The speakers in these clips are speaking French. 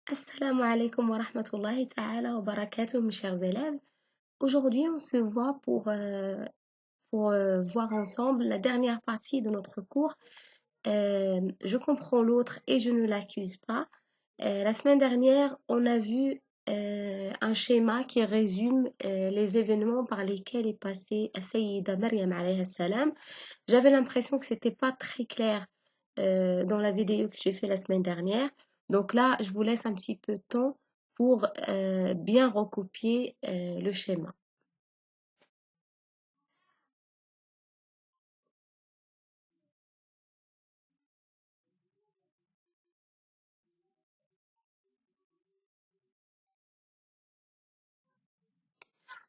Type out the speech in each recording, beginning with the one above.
Assalamu alaikum wa rahmatullahi ta'ala wa barakatuh, mes chers élèves. Aujourd'hui, on se voit pour voir ensemble la dernière partie de notre cours. Je comprends l'autre et je ne l'accuse pas. La semaine dernière, on a vu un schéma qui résume les événements par lesquels est passée Sayyida Maryam alayhi salam. J'avais l'impression que c'était pas très clair dans la vidéo que j'ai fait la semaine dernière. Donc là, je vous laisse un petit peu de temps pour bien recopier le schéma.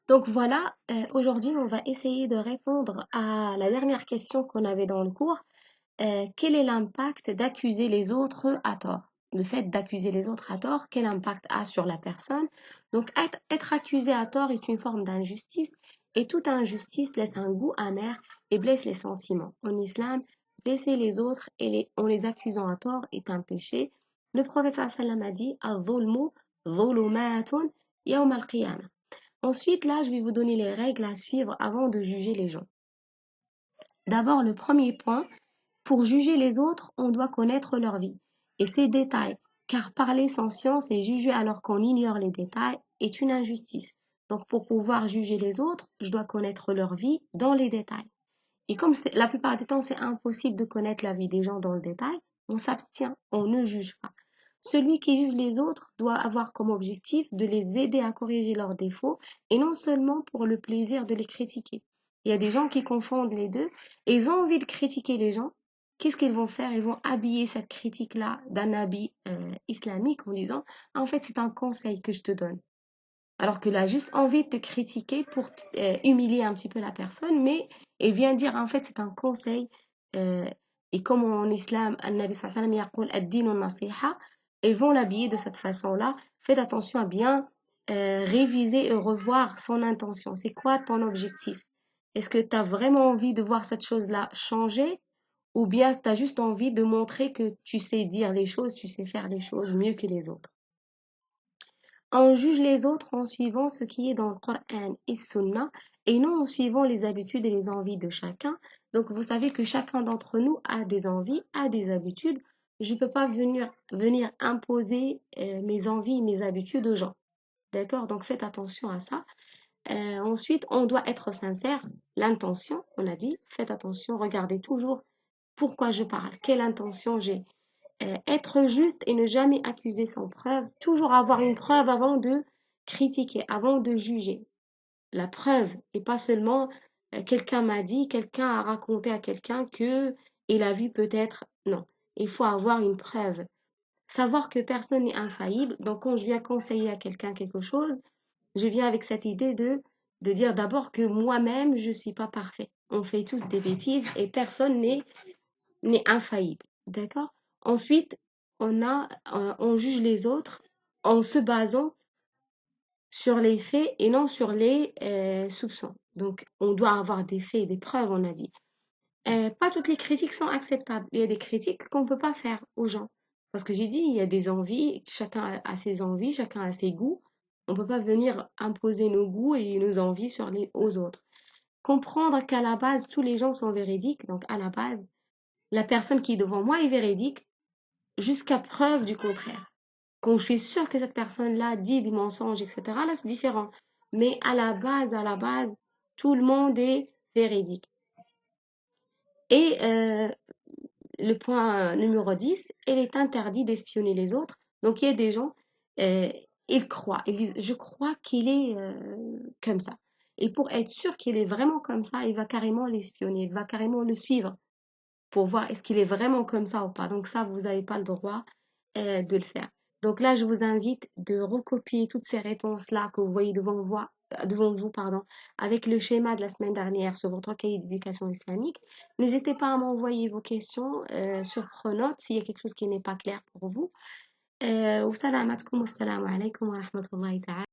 Donc voilà, aujourd'hui, on va essayer de répondre à la dernière question qu'on avait dans le cours. Quel est l'impact d'accuser les autres à tort? Le fait d'accuser les autres à tort, quel impact a sur la personne? Donc, être accusé à tort est une forme d'injustice et toute injustice laisse un goût amer et blesse les sentiments. En islam, blesser les autres en les accusant à tort est un péché. Le prophète sallam a dit Al-dhulmu dhulumatun yawm al-qiyamah. Ensuite, là, je vais vous donner les règles à suivre avant de juger les gens. D'abord, le premier point, pour juger les autres, on doit connaître leur vie et ses détails, car parler sans science et juger alors qu'on ignore les détails est une injustice. Donc pour pouvoir juger les autres, je dois connaître leur vie dans les détails. Et comme la plupart du temps, c'est impossible de connaître la vie des gens dans le détail, on s'abstient, on ne juge pas. Celui qui juge les autres doit avoir comme objectif de les aider à corriger leurs défauts et non seulement pour le plaisir de les critiquer. Il y a des gens qui confondent les deux et ils ont envie de critiquer les gens. Qu'est-ce qu'ils vont faire? Ils vont habiller cette critique-là d'un habit islamique en disant, en fait, c'est un conseil que je te donne. Alors qu'il a juste envie de te critiquer pour humilier un petit peu la personne, mais il vient dire en fait c'est un conseil. euh, et comme en islam, Al-Nabi sallallahu alayhi wa sallam ad-din nasiha, ils vont l'habiller de cette façon-là. Faites attention à bien réviser et revoir son intention. C'est quoi ton objectif? Est-ce que tu as vraiment envie de voir cette chose-là changer? Ou bien tu as juste envie de montrer que tu sais dire les choses, tu sais faire les choses mieux que les autres? On juge les autres en suivant ce qui est dans le Coran et Sunna et non en suivant les habitudes et les envies de chacun. Donc vous savez que chacun d'entre nous a des envies, a des habitudes. Je ne peux pas venir imposer mes envies, mes habitudes aux gens. D'accord? Donc faites attention à ça. Ensuite, on doit être sincère. L'intention, on a dit, faites attention, regardez toujours pourquoi je parle, quelle intention j'ai. Être juste et ne jamais accuser sans preuve, toujours avoir une preuve avant de critiquer, avant de juger. La preuve, et pas seulement quelqu'un m'a dit, quelqu'un a raconté à quelqu'un que il a vu peut-être. Non, il faut avoir une preuve. Savoir que personne n'est infaillible. Donc quand je viens conseiller à quelqu'un quelque chose, je viens avec cette idée de dire d'abord que moi-même, je ne suis pas parfait. On fait tous des bêtises et personne n'est infaillible. D'accord? Ensuite, on juge les autres en se basant sur les faits et non sur les soupçons. Donc, on doit avoir des faits, des preuves, on a dit. Pas toutes les critiques sont acceptables. Il y a des critiques qu'on ne peut pas faire aux gens. Parce que j'ai dit, il y a des envies, chacun a ses envies, chacun a ses goûts. On ne peut pas venir imposer nos goûts et nos envies aux autres. Comprendre qu'à la base, tous les gens sont véridiques. Donc, à la base, la personne qui est devant moi est véridique jusqu'à preuve du contraire. Quand je suis sûre que cette personne-là dit des mensonges, etc., là, c'est différent. Mais à la base, tout le monde est véridique. Et le point numéro 10, il est interdit d'espionner les autres. Donc, il y a des gens, euh, ils croient, ils disent, je crois qu'il est comme ça. Et pour être sûr qu'il est vraiment comme ça, il va carrément l'espionner, il va carrément le suivre pour voir est-ce qu'il est vraiment comme ça ou pas. Donc ça, vous n'avez pas le droit de le faire. Donc là, je vous invite de recopier toutes ces réponses-là que vous voyez devant vous, pardon, avec le schéma de la semaine dernière sur votre cahier d'éducation islamique. N'hésitez pas à m'envoyer vos questions sur Pronote s'il y a quelque chose qui n'est pas clair pour vous. Wa salaam alaikum wa rahmatullahi ta'ala.